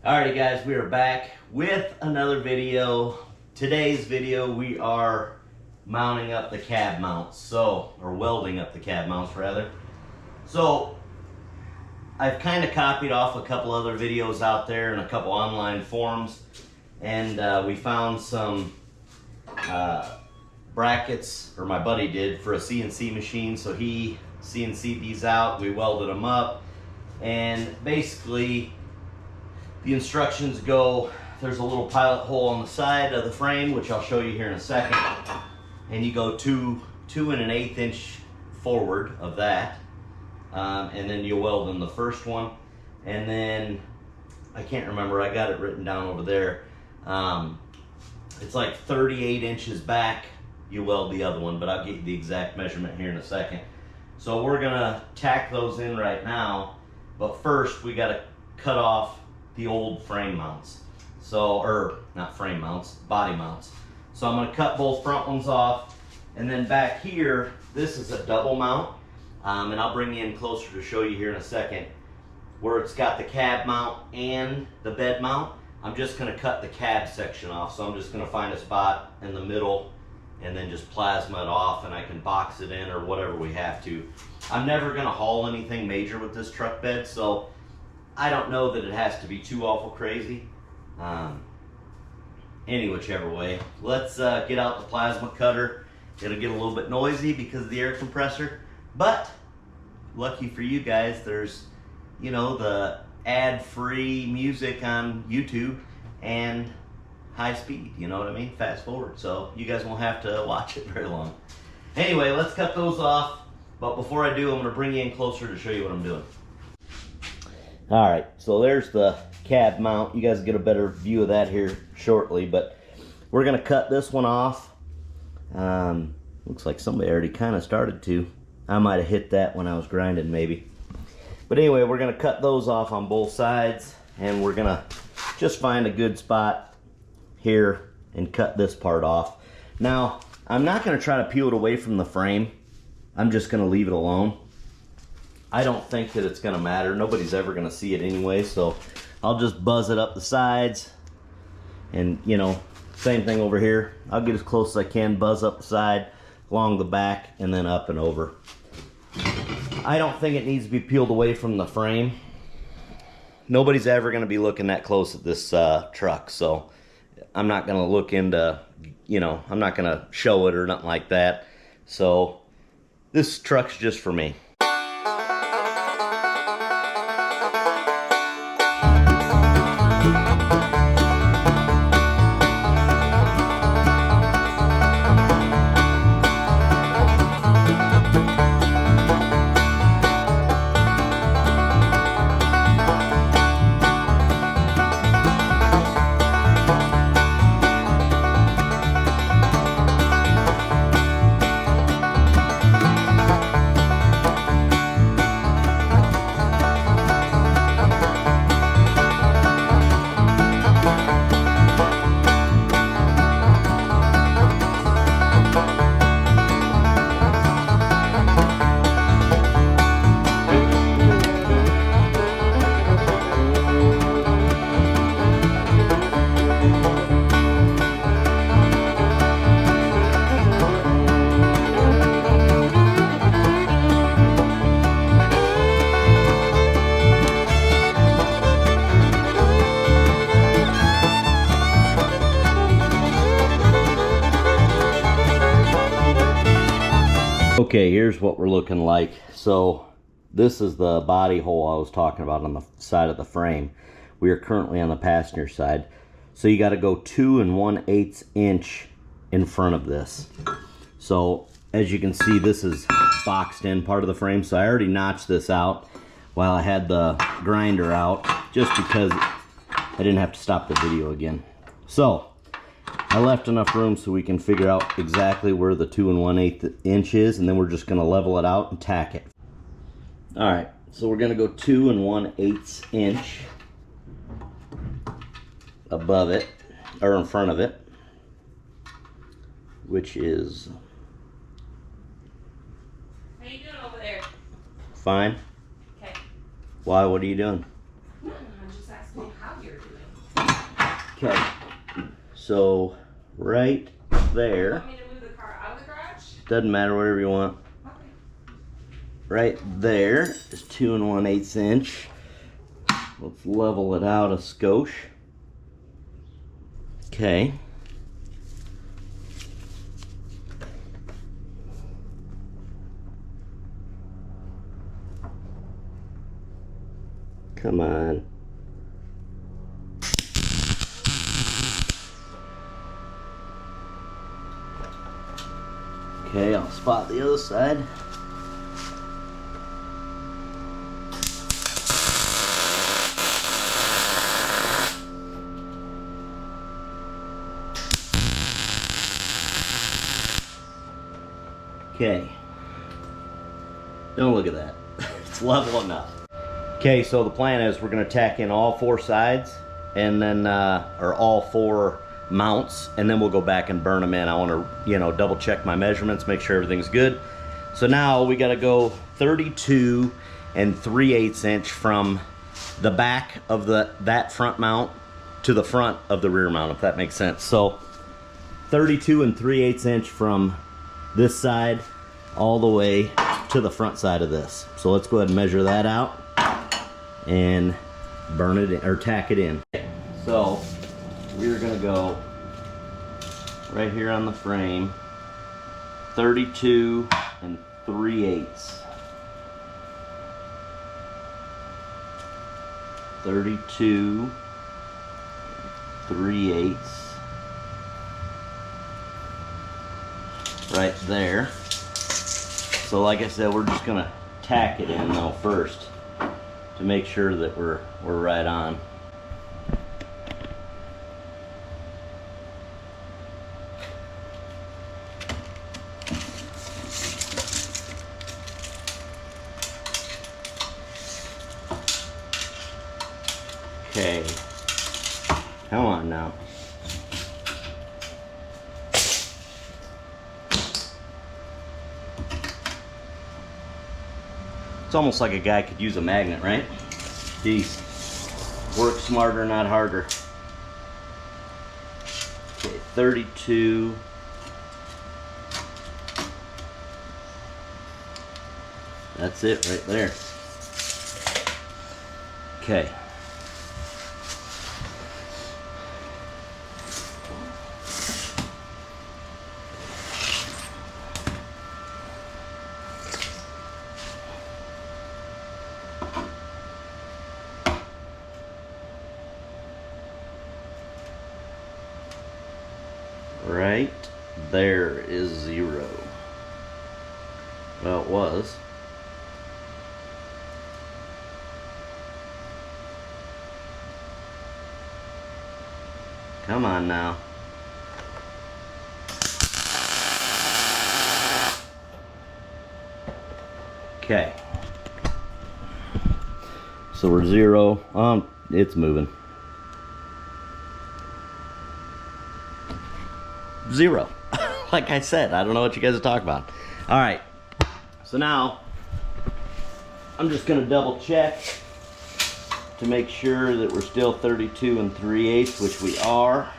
Alrighty guys, we are back with another video. Today's video we are mounting up the cab mounts, or welding up the cab mounts rather. So I've kind of copied off a couple other videos out there and a couple online forums, and we found some brackets, or my buddy did, for a CNC machine. So he CNC'd these out, we welded them up, and basically the instructions go, there's a little pilot hole on the side of the frame, which I'll show you here in a second, and you go 2 1/8 inch forward of that, and then you weld in the first one, and then I can't remember, I got it written down over there, it's like 38 inches back you weld the other one, but I'll get you the exact measurement here in a second. So we're gonna tack those in right now, but first we got to cut off the old frame mounts. So, or not frame mounts, body mounts. So I'm going to cut both front ones off, and then back here, this is a double mount, and I'll bring you in closer to show you here in a second, where it's got the cab mount and the bed mount. I'm just going to cut the cab section off, so I'm just going to find a spot in the middle and then just plasma it off, and I can box it in or whatever we have to. I'm never going to haul anything major with this truck bed, so I don't know that it has to be too awful crazy. Any whichever way. Let's get out the plasma cutter. It'll get a little bit noisy because of the air compressor, but lucky for you guys, there's, you know, the ad-free music on YouTube and high speed, you know what I mean? Fast forward, so you guys won't have to watch it very long. Anyway, let's cut those off, but before I do, I'm gonna bring you in closer to show you what I'm doing. All right, so there's the cab mount. You guys get a better view of that here shortly, but we're gonna cut this one off. Looks like somebody already kind of started to. I might have hit that when I was grinding maybe. But anyway, we're gonna cut those off on both sides, and we're gonna just find a good spot here and cut this part off. Now, I'm not gonna try to peel it away from the frame. I'm just gonna leave it alone. I don't think that it's gonna matter. Nobody's ever gonna see it anyway, so I'll just buzz it up the sides, and you know, same thing over here. I'll get as close as I can, buzz up the side, along the back, and then up and over. I don't think it needs to be peeled away from the frame. Nobody's ever gonna be looking that close at this truck, so I'm not gonna look into, you know, I'm not gonna show it or nothing like that. So this truck's just for me. Okay, here's what we're looking like. So this is the body hole I was talking about on the side of the frame. We are currently on the passenger side. So you got to go 2 1/8 inch in front of this. So as you can see, this is boxed in part of the frame. So I already notched this out while I had the grinder out, just because I didn't have to stop the video again. So I left enough room so we can figure out exactly where the 2 1/8 inch is, and then we're just going to level it out and tack it. All right, so we're going to go 2 1/8 inch above it, or in front of it, which is... How you doing over there? Fine. Okay. Why? What are you doing? I'm just asking how you're doing. Okay, so right there, Want me to move the car out of the garage? doesn't matter, whatever you want. Okay. Right there is 2 1/8 inch. Let's level it out a skosh. Okay. Come on. Okay, I'll spot the other side. Okay. Don't look at that. It's level enough. Okay, so the plan is we're going to tack in all 4 sides and then, or all 4 mounts, and then we'll go back and burn them in. I want to, you know, double check my measurements, make sure everything's good. So now we got to go 32 3/8 inch from the back of that front mount to the front of the rear mount, if that makes sense. So 32 3/8 inch from this side all the way to the front side of this. So let's go ahead and measure that out and burn it in, or tack it in. So we're gonna go right here on the frame, 32 3/8. 32 3/8 right there. So like I said, we're just gonna tack it in though first to make sure that we're right on. Okay, come on now. It's almost like a guy could use a magnet, right? Jeez. Work smarter, not harder. Okay, 32. That's it right there. Okay. Right there is 0. Well, it was. Come on now. Okay. So we're 0. It's moving. 0. Like I said, I don't know what you guys are talking about. All right. So now I'm just going to double check to make sure that we're still 32 3/8, which we are.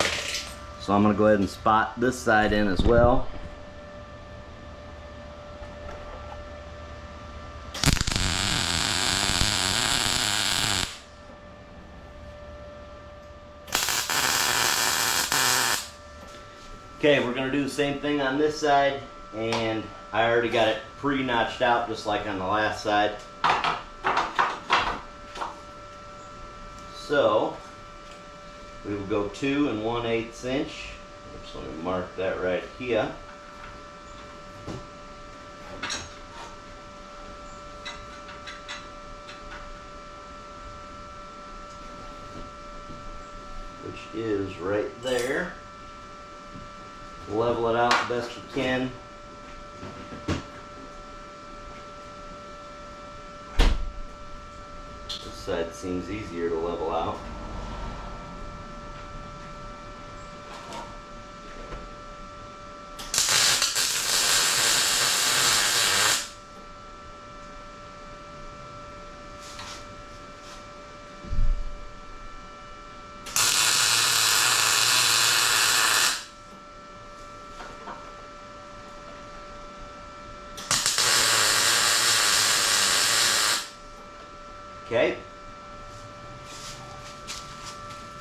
So I'm going to go ahead and spot this side in as well. Okay, we're going to do the same thing on this side, and I already got it pre-notched out just like on the last side. So we will go 2 1/8 inch. Just let me mark that right here. Which is right there. Level it out the best you can. This side seems easier to level out.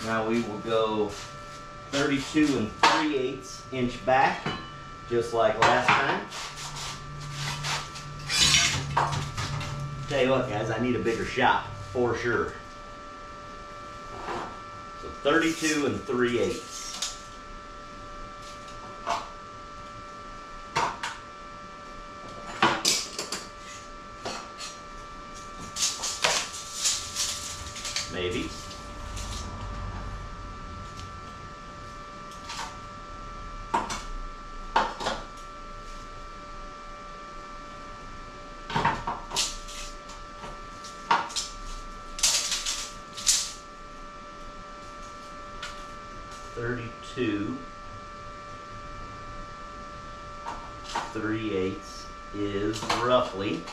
Now we will go 32 3/8 inch back, just like last time. Tell you what, guys, I need a bigger shop for sure. So 32 3/8. Maybe. Two 3/8 is roughly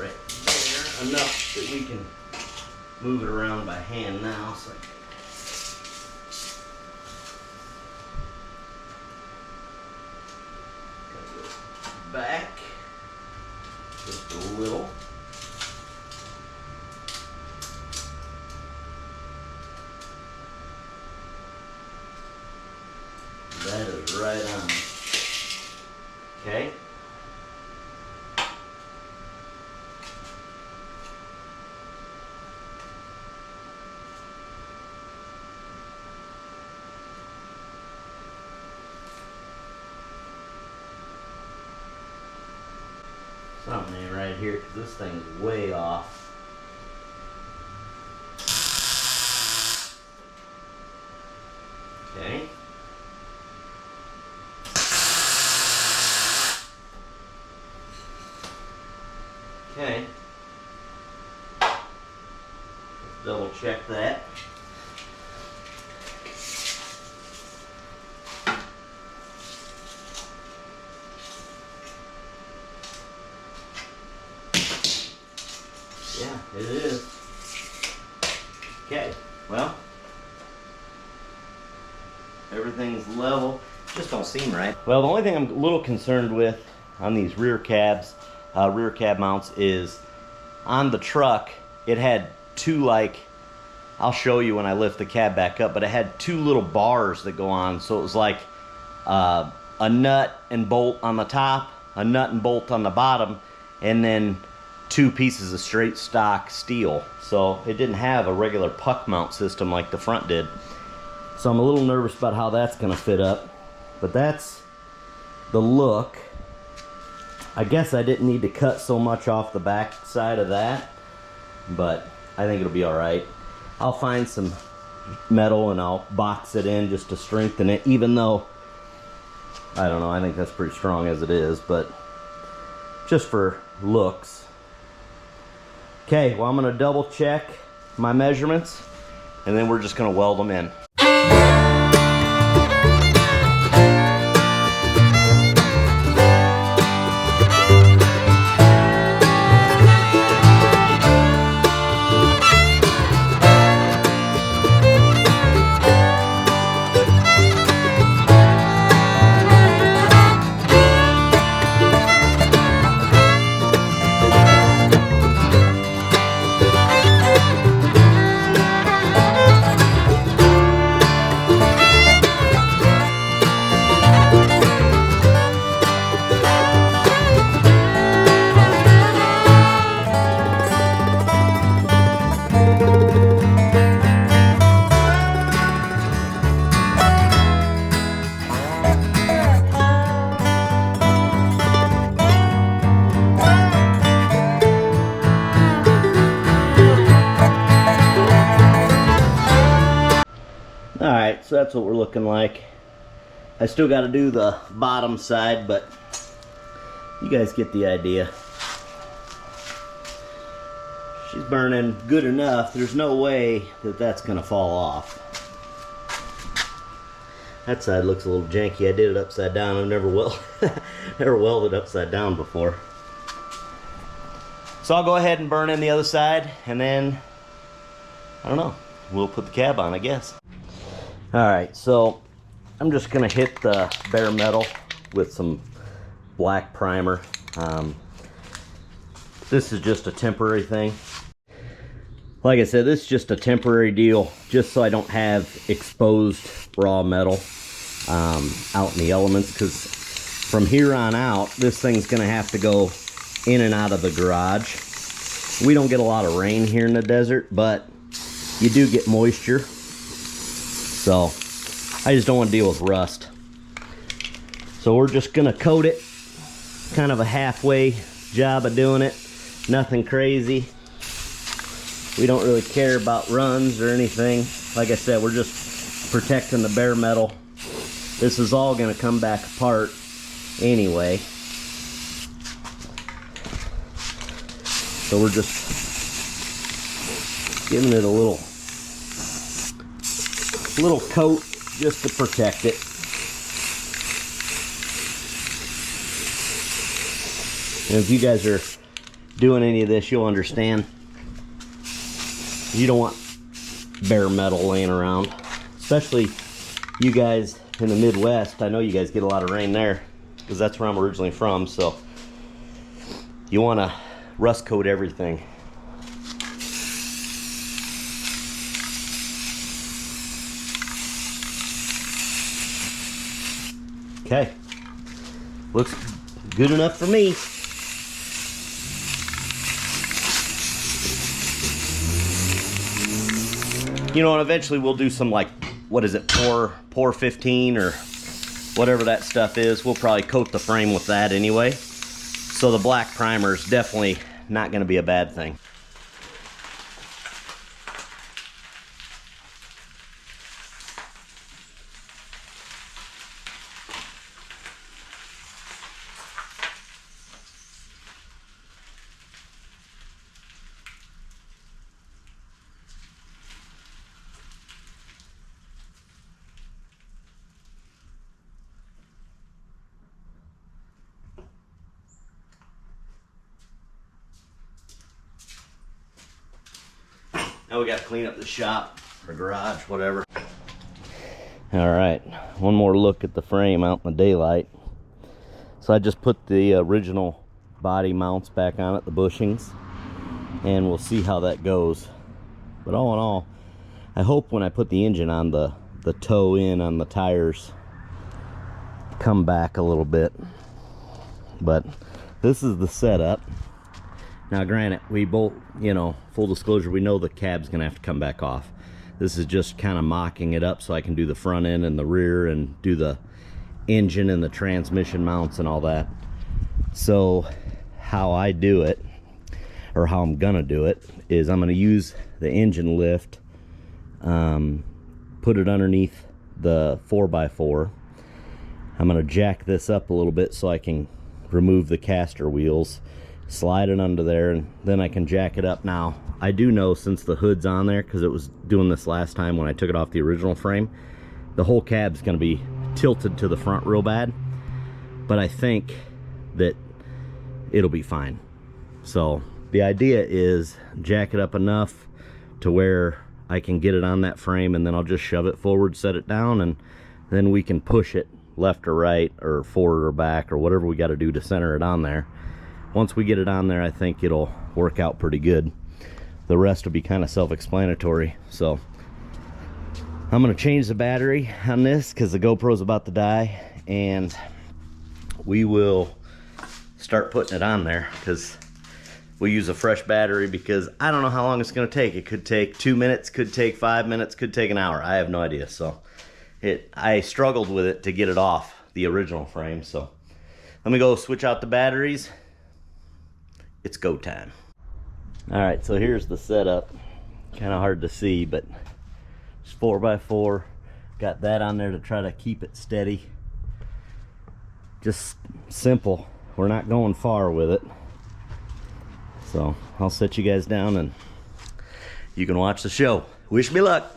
right there, enough that we can move it around by hand now. So back just a little. That is right on. Okay. Something ain't right here because this thing is way off. Okay. Okay. Let's double check that. Yeah, it is. Okay, well, everything's level. Just don't seem right. Well, the only thing I'm a little concerned with on these rear cab mounts is on the truck, it had two, like, I'll show you when I lift the cab back up, but it had two little bars that go on. So it was like a nut and bolt on the top, a nut and bolt on the bottom, and then two pieces of straight stock steel. So it didn't have a regular puck mount system like the front did. So I'm a little nervous about how that's gonna fit up, but that's the look. I guess I didn't need to cut so much off the back side of that, but I think it'll be all right. I'll find some metal and I'll box it in just to strengthen it, even though, I don't know, I think that's pretty strong as it is, but just for looks. Okay, well, I'm gonna double check my measurements and then we're just gonna weld them in. Alright, so that's what we're looking like. I still got to do the bottom side, but you guys get the idea. She's burning good enough. There's no way that that's going to fall off. That side looks a little janky. I did it upside down. I've never welded upside down before. So I'll go ahead and burn in the other side, and then, I don't know, we'll put the cab on, I guess. Alright, so I'm just going to hit the bare metal with some black primer. This is just a temporary thing. Like I said, this is just a temporary deal, just so I don't have exposed raw metal out in the elements, because from here on out, this thing's gonna have to go in and out of the garage. We don't get a lot of rain here in the desert, but you do get moisture. So I just don't want to deal with rust. So we're just gonna coat it, kind of a halfway job of doing it, nothing crazy. We don't really care about runs or anything. Like I said, we're just protecting the bare metal. This is all gonna come back apart anyway. So we're just giving it a little coat just to protect it. And if you guys are doing any of this, you'll understand. You don't want bare metal laying around, especially you guys in the Midwest. I know you guys get a lot of rain there because that's where I'm originally from, so you want to rust coat everything. Okay, looks good enough for me. You know, and eventually we'll do some, like, what is it, pour 15 or whatever that stuff is. We'll probably coat the frame with that anyway. So the black primer is definitely not going to be a bad thing. Now we got to clean up the shop or garage, whatever. All right, one more look at the frame out in the daylight. So I just put the original body mounts back on it, the bushings, and we'll see how that goes. But all in all, I hope when I put the engine on, the toe in on the tires come back a little bit. But this is the setup. Now granted, we both, you know, full disclosure, we know the cab's gonna have to come back off. This is just kind of mocking it up so I can do the front end and the rear and do the engine and the transmission mounts and all that. So how I do it, or how I'm gonna do it, is I'm gonna use the engine lift, put it underneath the 4x4. I'm gonna jack this up a little bit so I can remove the caster wheels, slide it under there, and then I can jack it up. Now I do know, since the hood's on there, because it was doing this last time when I took it off the original frame, the whole cab's going to be tilted to the front real bad, but I think that it'll be fine. So the idea is jack it up enough to where I can get it on that frame, and then I'll just shove it forward, set it down, and then we can push it left or right or forward or back or whatever we got to do to center it on there. Once we get it on there, I think it'll work out pretty good. The rest will be kind of self-explanatory. So I'm going to change the battery on this because the GoPro's about to die, and we will start putting it on there because we use a fresh battery, because I don't know how long it's going to take. It could take 2 minutes, could take 5 minutes, could take an hour. I have no idea. So I struggled with it to get it off the original frame. So let me go switch out the batteries. It's go time. All right, so here's the setup. Kind of hard to see, but it's 4x4. Got that on there to try to keep it steady. Just simple. We're not going far with it. So I'll set you guys down and you can watch the show. Wish me luck.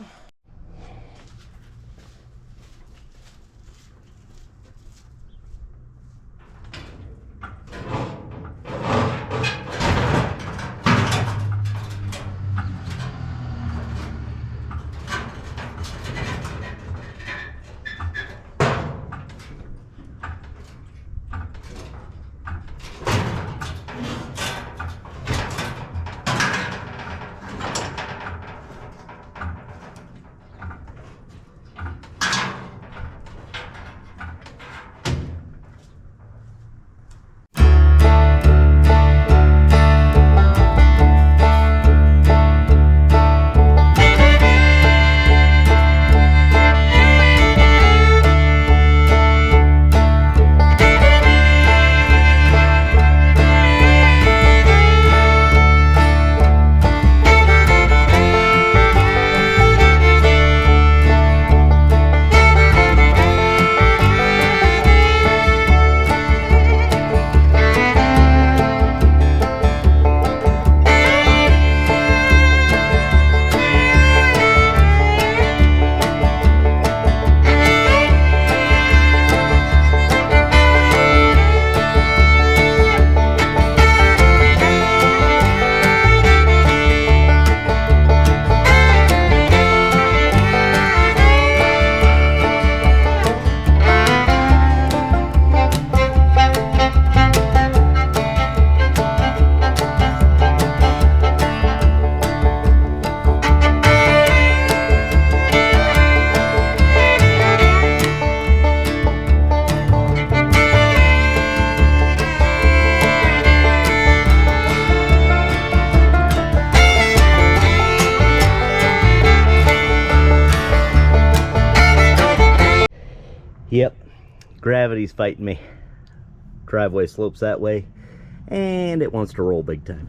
Yep, gravity's fighting me. Driveway slopes that way, and it wants to roll big time.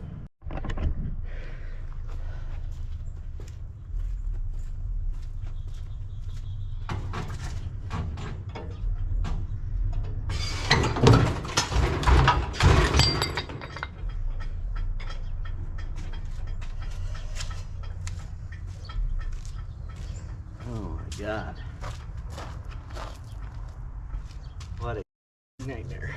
Oh my God. What a nightmare.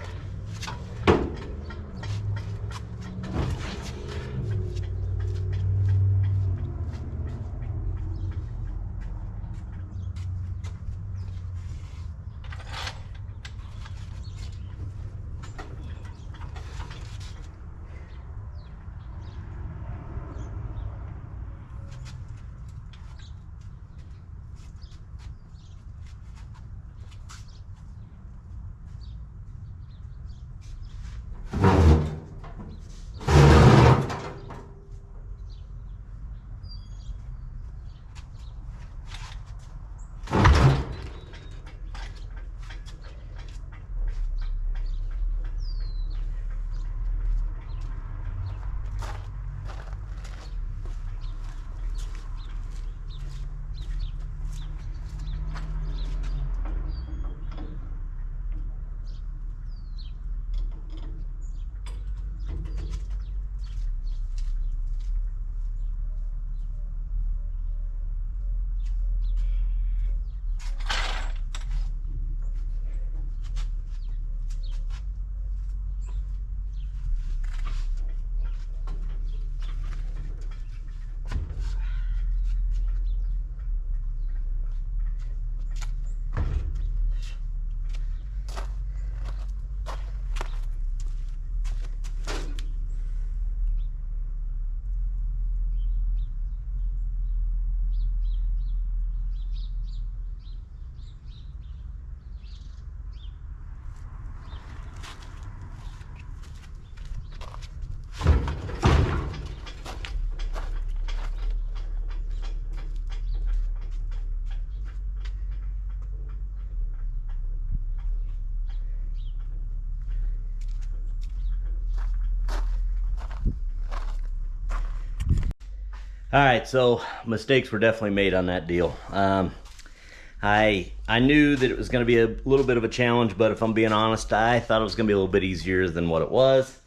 All right, so mistakes were definitely made on that deal. I knew that it was going to be a little bit of a challenge, but if I'm being honest, I thought it was going to be a little bit easier than what it was.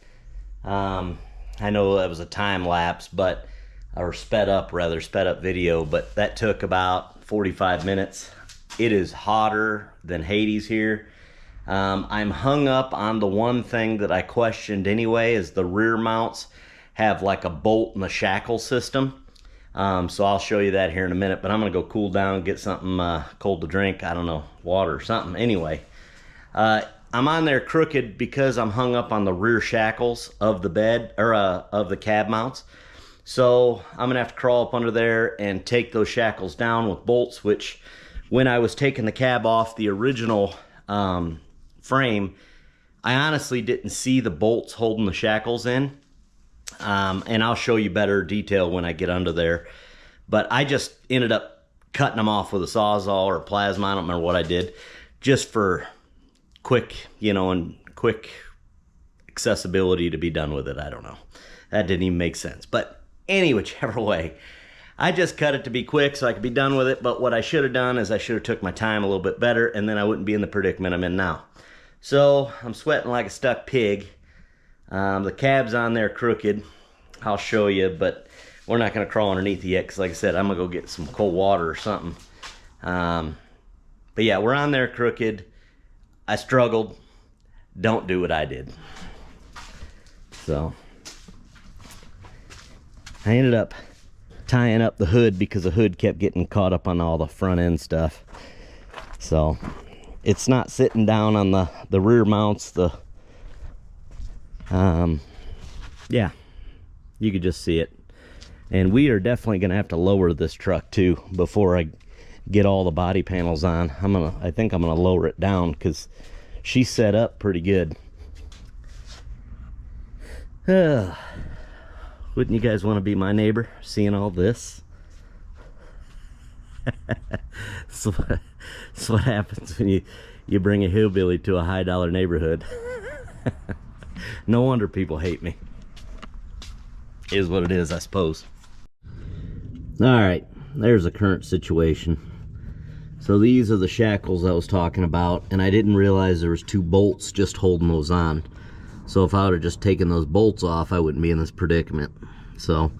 I know that was a time lapse, or sped up video, but that took about 45 minutes. It is hotter than Hades here. I'm hung up on the one thing that I questioned anyway, is the rear mounts have like a bolt and a shackle system. So I'll show you that here in a minute, but I'm gonna go cool down, get something cold to drink. I don't know, water or something. Anyway, I'm on there crooked because I'm hung up on the rear shackles of the bed, or of the cab mounts. So I'm gonna have to crawl up under there and take those shackles down with bolts, which when I was taking the cab off the original frame, I honestly didn't see the bolts holding the shackles in. And I'll show you better detail when I get under there. But I just ended up cutting them off with a Sawzall or a plasma. I don't remember what I did, just for quick, and quick accessibility to be done with it. I don't know. That didn't even make sense. But any whichever way, I just cut it to be quick so I could be done with it. But what I should have done is I should have took my time a little bit better, and then I wouldn't be in the predicament I'm in now. So I'm sweating like a stuck pig. The cab's on there crooked. I'll show you, but we're not going to crawl underneath it yet because, like I said, I'm going to go get some cold water or something. But yeah, we're on there crooked. I struggled. Don't do what I did. So I ended up tying up the hood because the hood kept getting caught up on all the front end stuff. So it's not sitting down on the rear mounts. Yeah, you could just see it. And we are definitely gonna have to lower this truck too before I get all the body panels on. I think I'm gonna lower it down because she's set up pretty good. Wouldn't you guys want to be my neighbor seeing all this? That's what happens when you bring a hillbilly to a high dollar neighborhood. No wonder people hate me. Is what it is, I suppose. All right, there's the current situation. So these are the shackles I was talking about, and I didn't realize there was 2 bolts just holding those on. So if I would have just taken those bolts off, I wouldn't be in this predicament. So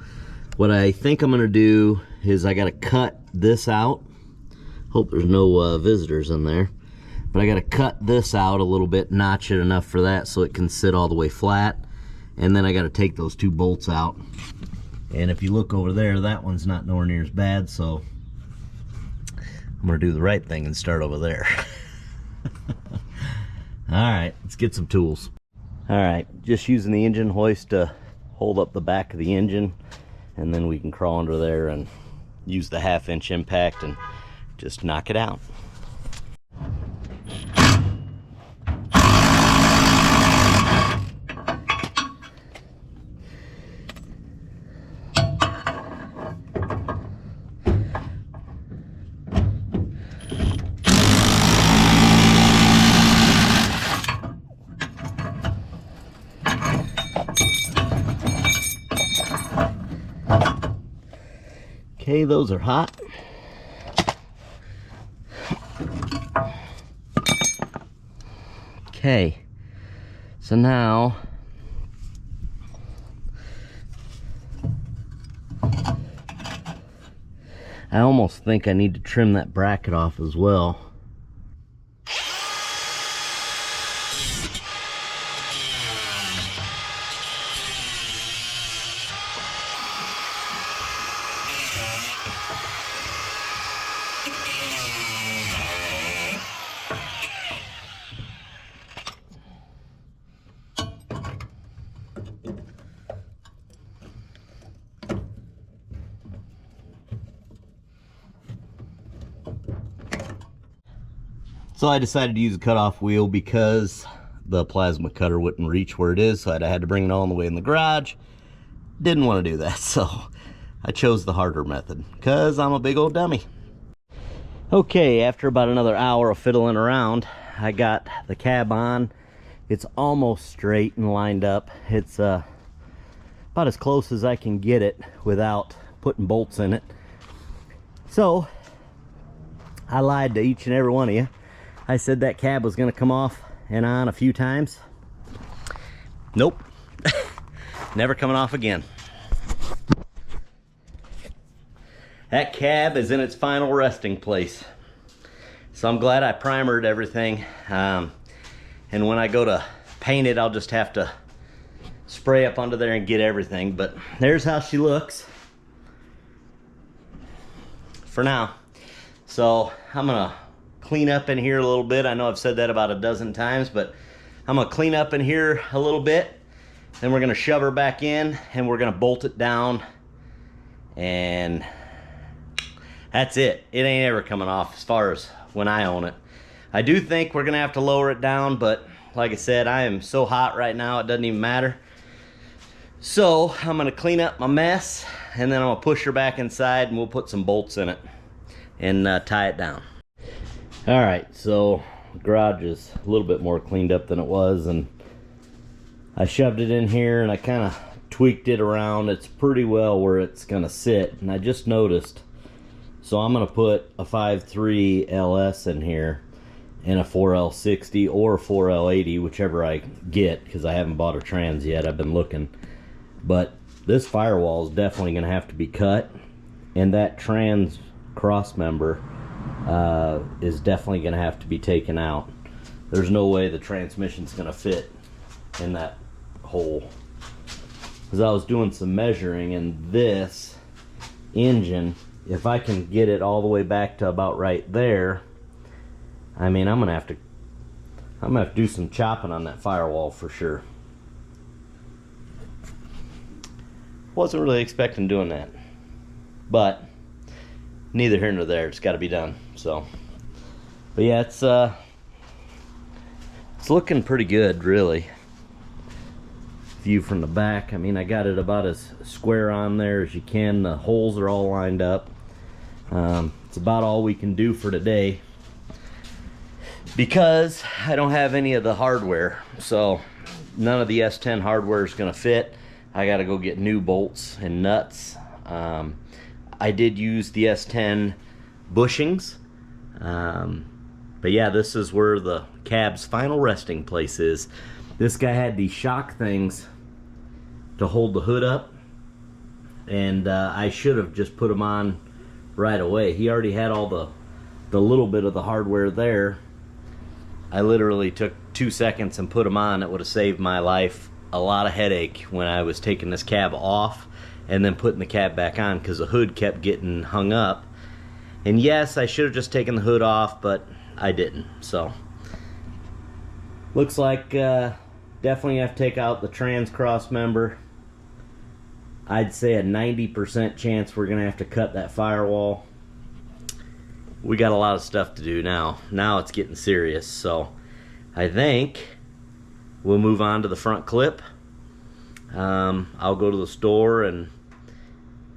what I think I'm gonna do is I gotta cut this out. Hope there's no visitors in there. But I gotta cut this out a little bit, notch it enough for that so it can sit all the way flat. And then I gotta take those 2 bolts out. And if you look over there, that one's not nowhere near as bad, so I'm gonna do the right thing and start over there. All right, let's get some tools. All right, just using the engine hoist to hold up the back of the engine, and then we can crawl under there and use the 1/2-inch impact and just knock it out. Okay, those are hot. Okay, so now I almost think I need to trim that bracket off as well. So I decided to use a cutoff wheel because the plasma cutter wouldn't reach where it is, so I had to bring it all the way in the garage. Didn't want to do that, so I chose the harder method because I'm a big old dummy. Okay, after about another hour of fiddling around, I got the cab on. It's almost straight and lined up. It's about as close as I can get it without putting bolts in it. So I lied to each and every one of you. I said that cab was gonna come off and on a few times. Nope. Never coming off again. That cab is in its final resting place. So I'm glad I primered everything. And when I go to paint it, I'll just have to spray up under there and get everything. But there's how she looks for now. So I'm gonna clean up in here a little bit. I know I've said that about a dozen times, but I'm gonna clean up in here a little bit. Then we're gonna shove her back in and we're gonna bolt it down, and that's it. It ain't ever coming off as far as when I own it. I do think we're gonna have to lower it down, but like I said, I am so hot right now it doesn't even matter. So I'm gonna clean up my mess and then I'm gonna push her back inside and we'll put some bolts in it and tie it down. All right, so the garage is a little bit more cleaned up than it was, and I shoved it in here and I kind of tweaked it around. It's pretty well where it's gonna sit, and I just noticed. So I'm gonna put a 5.3 LS in here and a 4L60 or 4L80, whichever I get, because I haven't bought a trans yet. I've been looking, but this firewall is definitely gonna have to be cut, and that trans cross member is definitely gonna have to be taken out. There's no way the transmission's gonna fit in that hole, because I was doing some measuring, and this engine, if I can get it all the way back to about right there, I mean, I'm gonna have to do some chopping on that firewall for sure. Wasn't really expecting doing that, but neither here nor there. It's got to be done. So, but yeah, it's looking pretty good, really. View from the back. I mean, I got it about as square on there as you can. The holes are all lined up. It's about all we can do for today because I don't have any of the hardware, so none of the S10 hardware is gonna fit. I gotta go get new bolts and nuts. I did use the S10 bushings, but yeah, this is where the cab's final resting place is. This guy had these shock things to hold the hood up, and I should have just put them on right away. He already had all the little bit of the hardware there. I literally took 2 seconds and put them on. It would have saved my life a lot of headache when I was taking this cab off and then putting the cab back on, because the hood kept getting hung up. And yes, I should have just taken the hood off, but I didn't. So looks like definitely have to take out the trans cross member. I'd say a 90% chance we're gonna have to cut that firewall. We got a lot of stuff to do now. Now it's getting serious, so I think we'll move on to the front clip. I'll go to the store and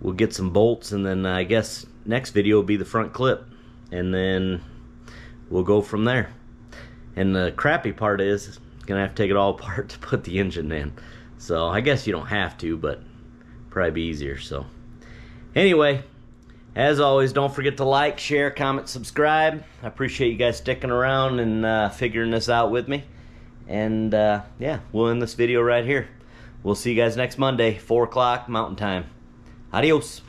we'll get some bolts, and then I guess next video will be the front clip, and then we'll go from there. And the crappy part is gonna have to take it all apart to put the engine in. So I guess you don't have to, but probably be easier. So anyway, as always, don't forget to like, share, comment, subscribe. I appreciate you guys sticking around and figuring this out with me. And yeah, we'll end this video right here. We'll see you guys next Monday, 4 o'clock Mountain Time. Adios.